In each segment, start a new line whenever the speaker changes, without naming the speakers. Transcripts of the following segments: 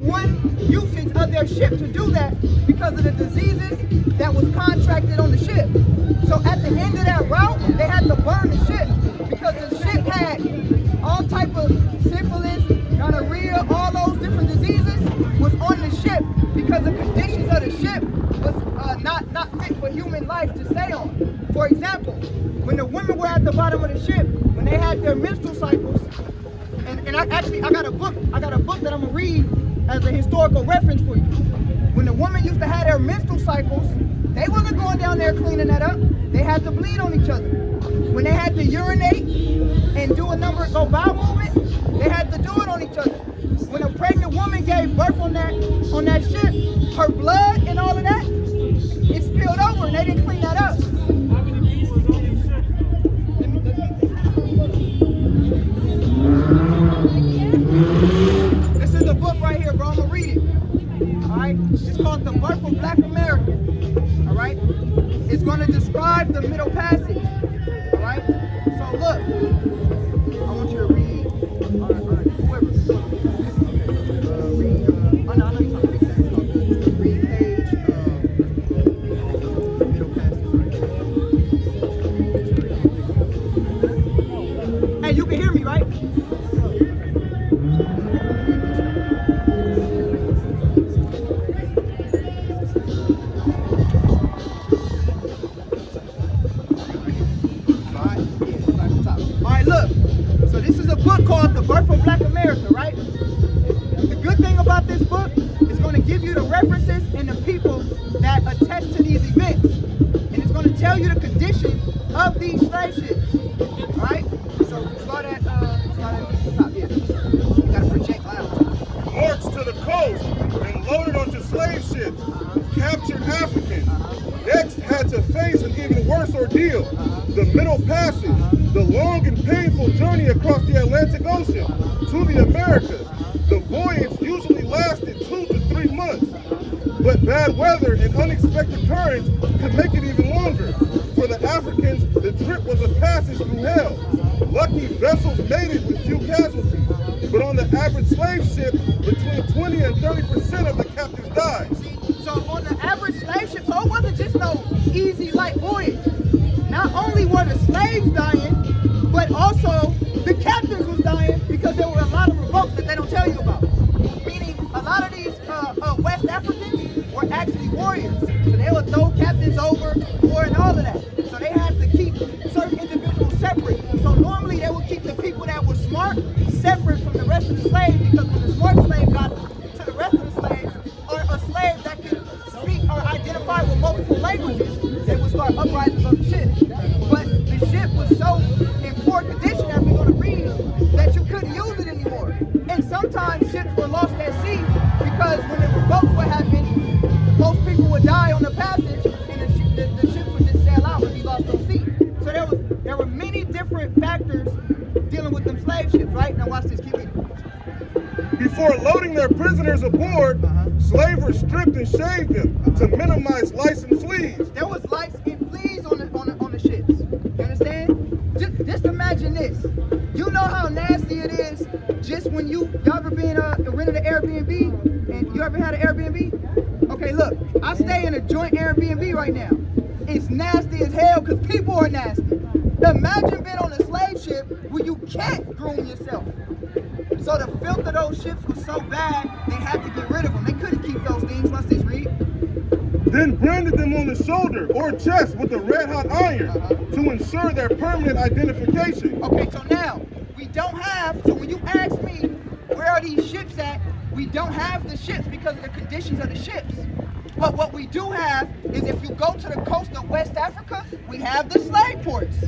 one usage of their ship to do that because of the diseases that was contracted on the ship. So at the end of that route, they had to burn the ship because the ship had all type of syphilis, gonorrhea, all those different diseases was on the ship because the conditions of the ship was not fit for human life to stay on. For example, when the women were at the bottom of the ship, when they had their menstrual cycles, and I got a book that I'm gonna read as a historical reference for you. When the woman used to have their menstrual cycles, they wasn't going down there cleaning that up. They had to bleed on each other. When they had to urinate and do go bowel movement, they had to do it on each other. When a pregnant woman gave birth on that ship, her blood and all of that, it spilled over and they didn't clean that up.
How many people was on your ship?
This is a book right here, bro. I'm gonna read it. Alright? It's called The Birth of Black America. Alright? It's gonna describe the Middle Passage. Alright? So look, I want you to read. Alright, whoever. Read, I know you're trying to fix that. It's called the read page Middle Passage, right? Hey, you can hear me, right? Book called The Birth of Black America, right? The good thing about this book is going to give you the references and the people that attest to these events. And it's going to tell you the condition of these slave ships. Alright? So start at the top here. You gotta project loud.
Marched to the coast and loaded onto slave ships. Captured Africans. Next had to face an even worse ordeal. The Middle Passage. The long and painful journey across the Atlantic Ocean to the Americas. The voyage usually lasted 2 to 3 months, but bad weather and unexpected currents could make it even longer. For the Africans, the trip was a passage through hell. Lucky vessels made it with few casualties, but on the average slave ship, between 20 and 30% of the captives died.
So on the average slave ship, so it wasn't just no easy, light voyage. Not only were the slaves dying, but also the captains was dying because there were a lot of revolts that they don't tell you about. Meaning a lot of these West Africans were actually warriors. So they would throw captains over, war and all of that. So they had to keep certain individuals separate. So normally they would keep the people that were smart separate from the rest of the slaves because when the smart slave got to the rest of the slaves, or a slave that could speak or identify with multiple languages, they would start uprisings on the ship. But the ship was so in poor condition, as we're going to read, that you couldn't use it anymore. And sometimes ships were lost at sea because when the revolts would happen, most people would die on the passage and the ships would just sail out and be lost on sea. So there were many different factors dealing with them slave ships, right? Now watch this, keep reading.
Before loading their prisoners aboard, slavers stripped and shaved them to minimize lice and fleas.
There was lice and fleas on the ships. You understand? Just imagine this. You know how nasty it is just when y'all ever been rented an Airbnb and you ever had an Airbnb? Okay, look, I stay in a joint Airbnb right now. It's nasty as hell because people are nasty. Imagine being on a slave ship where you can't groom yourself. So the filth of those ships was so bad, they had to get rid of them. They couldn't keep those things. Let's just read.
Then branded them on the shoulder or chest with a red-hot iron to ensure their permanent identification.
Okay, so now, we don't have, so when you ask me, where are these ships at? We don't have the ships because of the conditions of the ships. But what we do have is if you go to the coast of West Africa, we have the slave ports.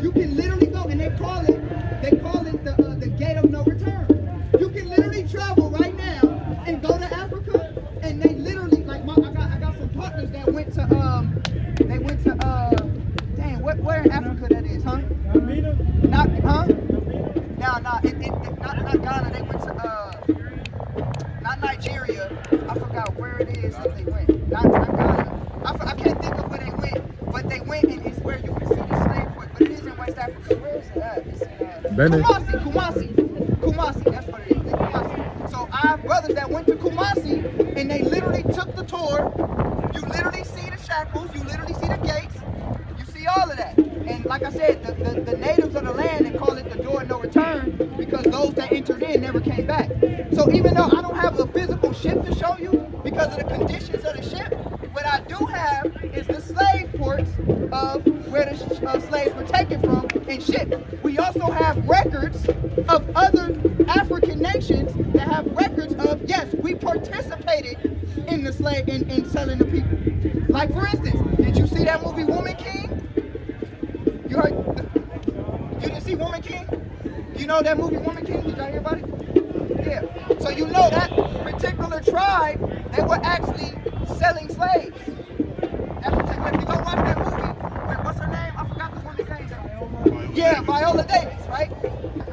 You can literally go, and they call it the gate of no return. You can literally travel right now and go to Africa, and they literally, like I got some partners that went to dang, where in Africa that is, huh? Not Ghana. They went to not Nigeria. I forgot where it is that they went. Not Ghana. I can't think of where they went, but they went and it's where you can see the slave port. But it is in West Africa. Where is it at? It's in
Benin.
Kumasi. That's what it is. Kumasi. So our brothers that went to Kumasi and they literally took the tour. You literally see the shackles, you literally see the gates, you see all of that. And like I said, the natives of the land, they call it the door of no return because those that entered in never came back. So even though I don't have a physical ship to show you because of the conditions of the ship, what I do have is the slave ports of where the slaves were taken from and shipped. We also have records of other African nations that have records of, yes, we participated in the slave, in selling the people. Like for instance, did you see that movie Woman King? You didn't see Woman King? You know that movie Woman King? Did y'all hear about it? Yeah. So you know that particular tribe, they were actually selling slaves. That particular, if you go watch that movie, what's her name? I forgot the woman's name. Yeah, Viola Davis, right?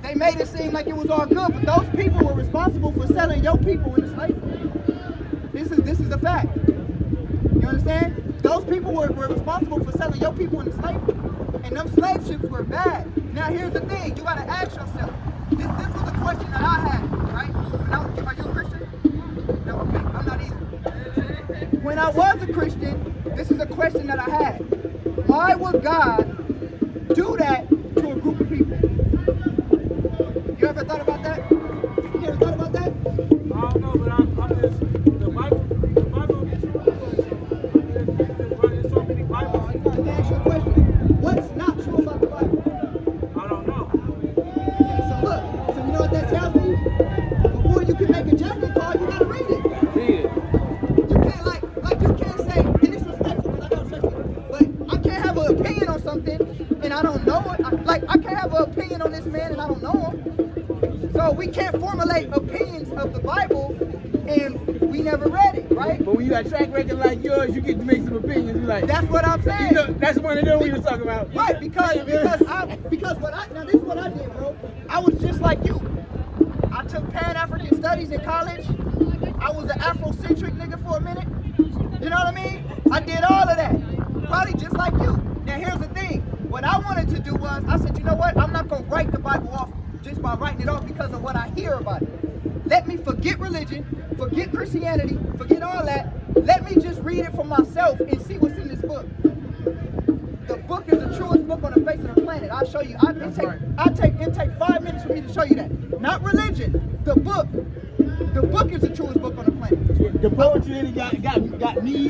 They made it seem like it was all good, but those people were responsible for selling your people into slavery. This is a fact. You understand? Those people were responsible for selling your people into slavery. And them slave ships were bad. Now here's the thing, you gotta ask yourself. This was a question that I had, right? Are you a Christian? No, okay, I'm not either. When I was a Christian, this is a question that I had. Why would God do that to a group of people? You ever thought about that? You ever thought about that?
I don't know, but I'm just, the Bible, there's so many Bibles.
Let me ask you a question. What's not true about the Bible?
I don't know.
Okay, so look, so you know what that tells me? Before you can make a judgment call, you gotta read it.
Read it.
You can't like you can't say, and it's respectful because I got respect for it, but I can't have an opinion on something and I don't know it. I can't have an opinion on this man and I don't know him. So we can't formulate opinions of the Bible and we never read it, right?
But when you got a track record like yours, you get to make some opinions. You like,
That's what I'm saying.
you know, that's one of them we was talking about.
Right, because now this is what I did, bro. I was just like you. I took Pan-African studies in college. I was an Afrocentric nigga for a minute. You know what I mean? I did all of that. Probably just like you. Now here's the thing. What I wanted to do was, I said, you know what? I'm not gonna write the Bible off just by writing it off because of what I hear about it. Let me forget religion, forget Christianity, forget all that. Let me just read it for myself and see what's in this book. The book is the truest book on the face of the planet. I'll show you. It take 5 minutes for me to show you that. Not religion. The book. The book is the truest book on the planet.
The poetry in it got me,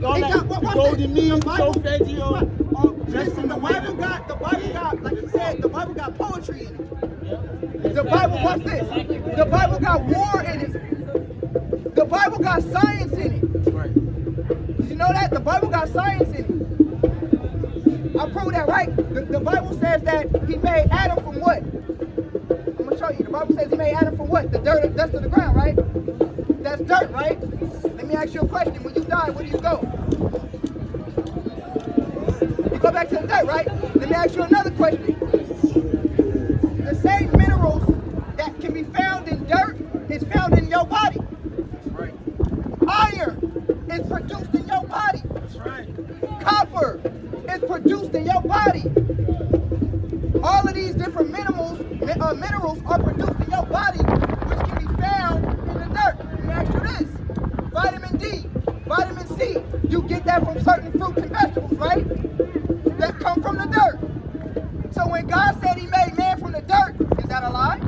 all that, the golden me, solfeggio.
Listen, the Bible got, like you said, the Bible got poetry in it. The Bible, watch this. The Bible got war in it. The Bible got science in it.
Right.
Did you know that? The Bible got science in it. I prove that, right? The Bible says that he made Adam from what? I'm going to show you. The Bible says he made Adam from what? The dust of the ground, right? That's dirt, right? Let me ask you a question. When you die, where do you go? You go back to the dirt, right? Let me ask you another question. The same minerals that can be found in dirt is found in your body.
Right.
Iron is produced in your body.
That's right.
Copper is produced in your body. All of these different minerals are produced in your body, which can be found in the dirt. Let me ask you this. Vitamin D, vitamin C, you get that from certain fruits and vegetables, right? That come from the dirt. So when God said he made man from the dirt, is that a lie?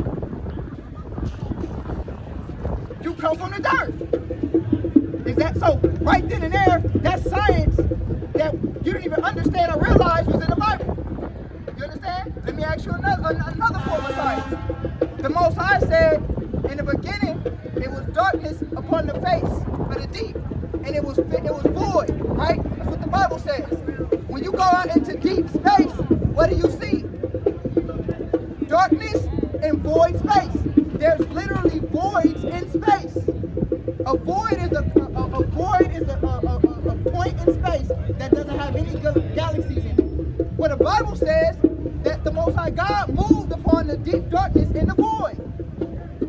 You come from the dirt. Is that so? Right then and there, that's science that you didn't even understand or realize was in the Bible. You understand? Let me ask you another form of science. The Most High said, in the beginning, it was darkness upon the face of the deep, and it was void, right? That's what the Bible says. When you go out into deep space, what do you see? Darkness and void space. There's literally voids in space. A void is a point in space that doesn't have any galaxies in it. Well, the Bible says that the Most High God moved upon the deep darkness in the void.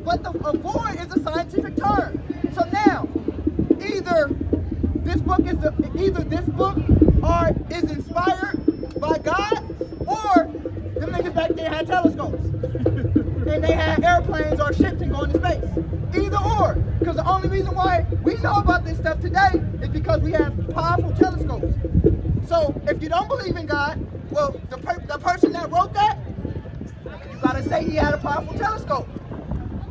But a void is a scientific term. So now, either this book is inspired by God, or them niggas back there had telescopes. and they had airplanes or ships and going to space. Either or. Because the only reason why we know about this stuff today is because we have powerful telescopes. So if you don't believe in God, well, the person that wrote that, you gotta say he had a powerful telescope.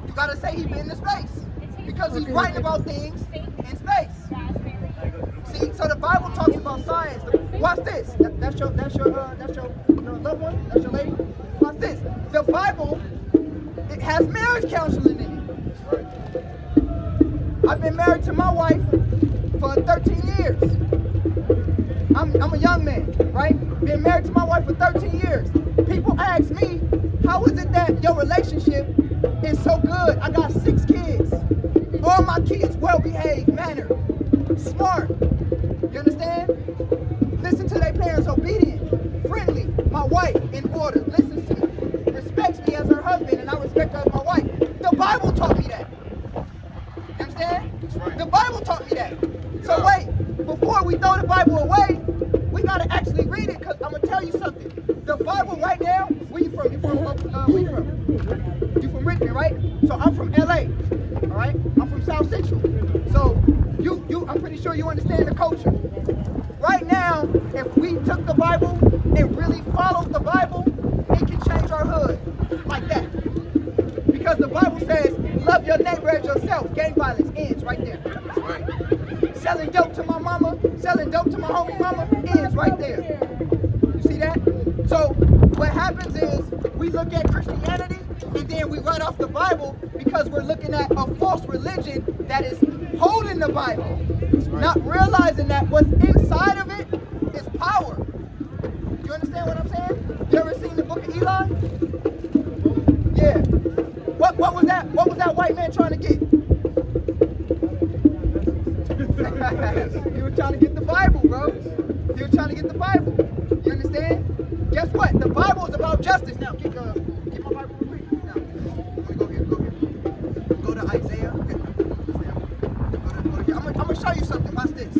You gotta say he been to space. Because he's writing about things in space. See, so the Bible talks about science. Watch this. That's your loved one? That's your lady? Watch this. The Bible, it has marriage counseling in it. I've been married to my wife for 13 years. I'm a young man, right? Been married to my wife for 13 years. People ask me, how is it that your relationship is so good? I got 6 kids. All my kids well-behaved, mannered, smart. You understand? Listen to their parents, obedient, friendly. My wife, in order, listens to me, respects me as her husband, and I respect her as my wife. The Bible taught me that. You understand? The Bible taught me that. So wait, before we throw the Bible away, we gotta actually read it, because I'm gonna tell you something. The Bible right now, where you from? You from Richmond, right? So I'm from LA, all right? I'm from South Central. So I'm pretty sure you understand the culture. Right now, if we took the Bible and really followed the Bible, it can change our hood like that. Because the Bible says, love your neighbor as yourself. Gang violence ends right there. Selling dope to my mama, selling dope to my homie mama, ends right there. You see that? So what happens is we look at Christianity and then we write off the Bible because we're looking at a false religion that is holding the Bible, not realizing that what's inside of it is power. You understand what I'm saying? You ever seen the book of Eli? Yeah. What was that white man trying to get? He was trying to get the Bible, bro. He was trying to get the Bible. You understand? Guess what? The Bible is about justice. Now, get my Bible real quick. Now, go here. Go to Isaiah. Okay. Go here. I'm gonna show you something. Watch this.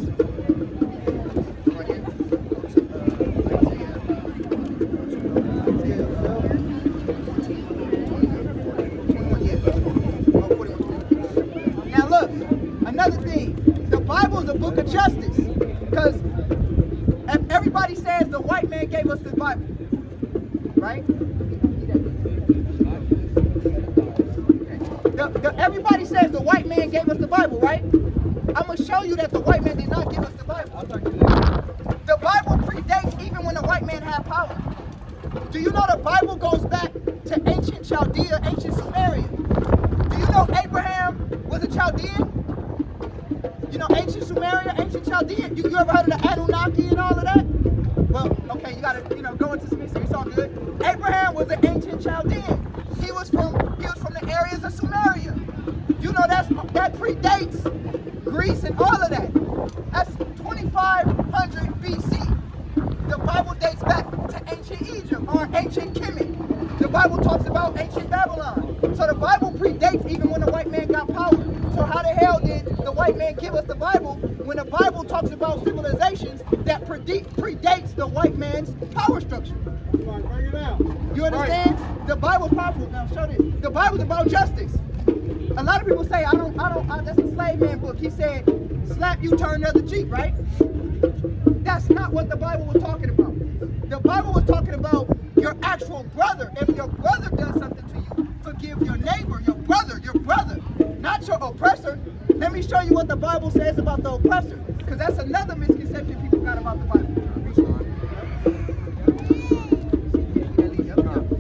Right here. Now look, another thing. The Bible is a book of justice. Because if everybody says the white man gave us the Bible, right? Everybody says the white man gave us the Bible, right? I'm going to show you that the white man did not give us the Bible. The Bible predates even when the white man had power. Do you know the Bible goes back to ancient Chaldea, ancient Sumeria? Do you know Abraham was a Chaldean? You know ancient Sumeria, ancient Chaldean? You ever heard of the Anunnaki and all of that? Well, okay, you gotta, go into some history. It's all good. Abraham was an ancient Chaldean. He was from the areas of Sumeria. You know that predates Greece and all of that. That's 2500 BC. The Bible dates back to ancient Egypt or ancient Kemet. The Bible talks about ancient Babylon. So the Bible predates even when the white man got power. So how the hell did the white man give us the Bible when the Bible talks about civilizations that predates the white man's power structure? You understand? Right. The Bible's powerful. Now show this. The Bible's about justice. A lot of people say, that's a slave man book. He said, slap you, turn the other cheek, right? That's not what the Bible was talking about. The Bible was talking about your actual brother. If your brother does something to you, forgive your neighbor, your brother, not your oppressor. Let me show you what the Bible says about the oppressor, because that's another misconception people got about the Bible.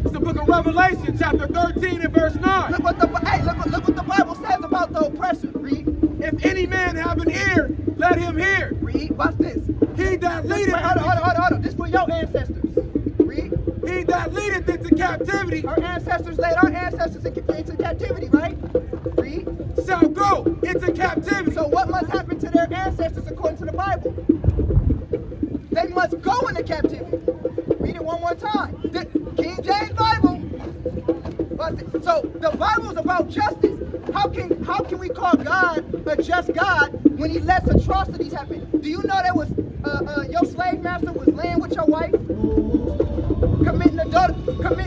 It's the book of Revelation, chapter 13 and verse 9.
Look what the Bible says about the oppressor. Read.
If any man have an ear, let him hear.
Read. Watch this.
He that leadeth.
Hold on. This for your ancestors. Read.
He that leadeth into captivity.
Our ancestors led our ancestors into captivity, right? Read.
Shall go into captivity.
So what must happen to their ancestors according to the Bible? They must go into captivity. Read it one more time. The King James Bible. So the Bible is about justice. How can we call God a just God when he lets atrocities happen? Do you know there was your slave master was laying with your wife? Committing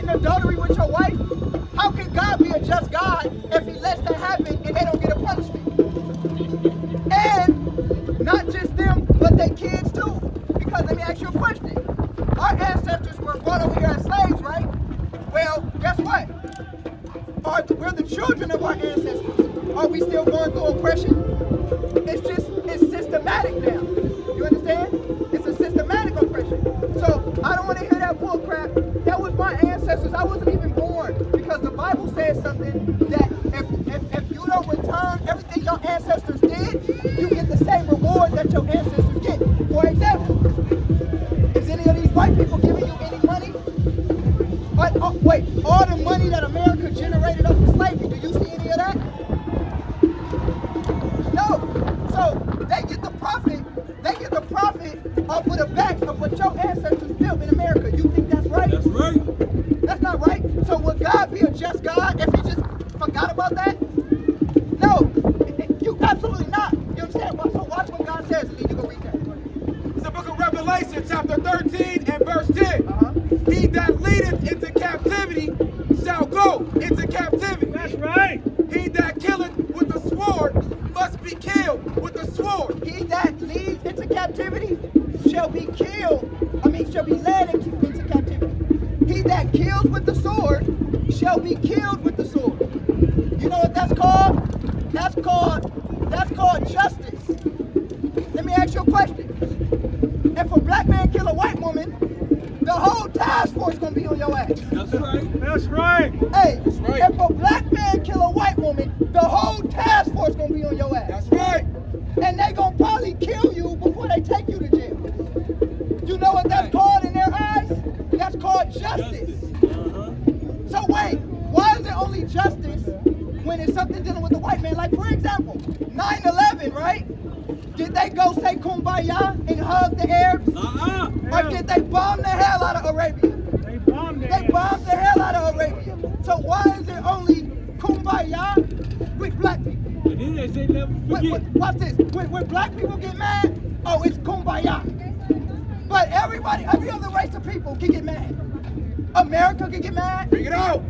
adultery with your wife? How can God be a just God if he lets that happen and they don't get a punishment? And not just them, but their kids too. Because let me ask you a question. Our ancestors were brought over here as slaves, right? Well, guess what? We're the children of our ancestors. Are we still going through oppression? It's systematic now. You understand? It's a systematic oppression. So I don't want to hear that bull crap. That was my ancestors. I wasn't even born, because the Bible says something that if you don't return everything your ancestors did, you get the same reward that your ancestors get. For example, is any of these white people giving you any money? Wait, all the money that America generated off of slavery, do you see any of that? No. So they get the profit off of the back of what your ancestors built in America. You think that's right?
That's right.
That's not right. So would God be a just God if he just forgot about that? No, you absolutely not. You understand? So watch what God says, and then you go read that.
It's the book of Revelation, chapter 13 and verse 10. He that leadeth into captivity shall go into captivity.
That's right.
He that killeth with the sword must be killed with the sword.
He that leads into captivity shall be shall be led into captivity. He that kills with the sword shall be killed with the sword. You know what that's called? That's called justice. Let me ask you a question. If a black man kill a white woman, the whole task force gonna be on your ass.
That's right.
That's right.
Hey,
That's right.
if a black man kill a white woman, the whole task force gonna be on your ass.
That's right.
And they gonna probably kill you before they take you to jail. You know what that's called in their eyes? That's called justice. So wait, why is it only justice when it's something dealing with the white man? Like, for example, 9/11, right? Did they go say kumbaya and hug the Arabs? Or did they bomb the hell out of Arabia?
They bombed
They bombed the hell out of Arabia. So why is it only kumbaya with black people?
And then they say never forget.
Watch this. When black people get mad, oh, it's kumbaya. But every other race of people can get mad. America can get mad.
Bring it out.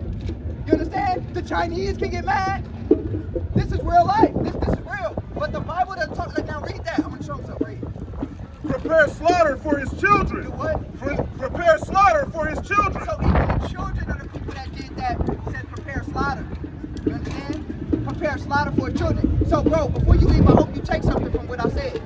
You understand? The Chinese can get mad. This is real life. This is real. But the Bible doesn't talk like, now read that. I'm gonna show them something. Read.
Prepare slaughter for his children.
Do what?
Prepare slaughter for his children.
So even the children of the people that did that says prepare slaughter. You understand? Prepare slaughter for children. So bro, before you leave, I hope you take something from what I said.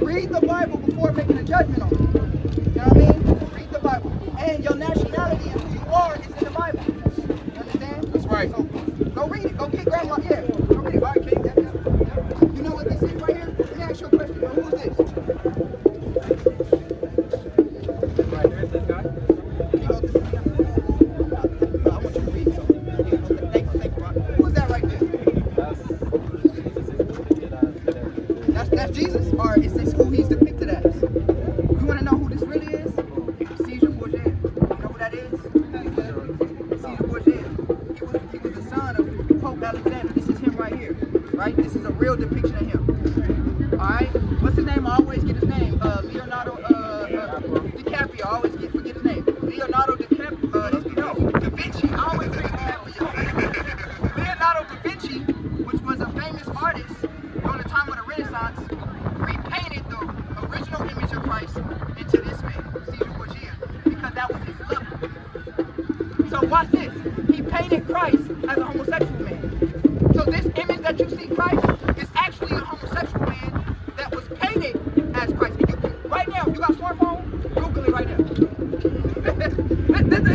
Read the Bible before making a judgment on it. You know what I mean? Read the Bible. And your nationality and who you are is in the Bible. You understand?
That's right.
So go read it. Go get grandma. Yeah. Go read it. All right, King. Yeah. You know what this is right here? Let me ask you a question. Who is this?
Right, there's this guy.
Who is that right there? That's Jesus? Or is this who he's depicted as? You want to know who this really is? Caesar Borgia. You know who that is? Caesar Borgia. He was the son of Pope Alexander. This is him right here. Right? This is a real depiction of him. Alright? What's his name? I always get his name. Leonardo DiCaprio. I always forget his name. Leonardo DiCaprio. No, Da Vinci. I always say Leonardo da Vinci, which was a famous artist during the time of the Renaissance, repainted the original image of Christ into this man, Caesar Borgia, because that was his lover. So watch this. He painted Christ as a homosexual man. So this image that you see Christ is actually a homosexual man that was painted as Christ. And you can, right now, if you got a smartphone, Google it right now.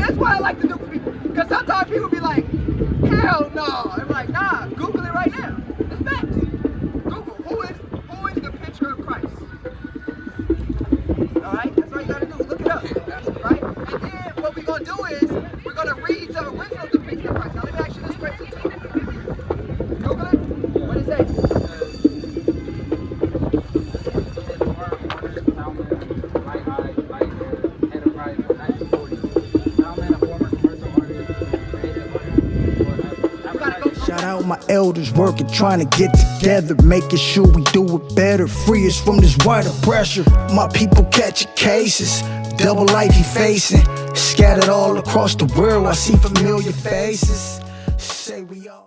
That's what I like to do for people. Because sometimes people be like, hell no. I'm like, nah, Google it right now. It's facts. Google, who is the picture of Christ? Alright? That's all you gotta do. Look it up. Right? And then what we're gonna do is we're gonna read the original depiction of Christ. Now let me ask you this question too. Google it. What does it say?
Shout out my elders working, trying to get together, making sure we do it better, free us from this white oppression. My people catching cases, double life he facing, scattered all across the world. I see familiar faces. say we all.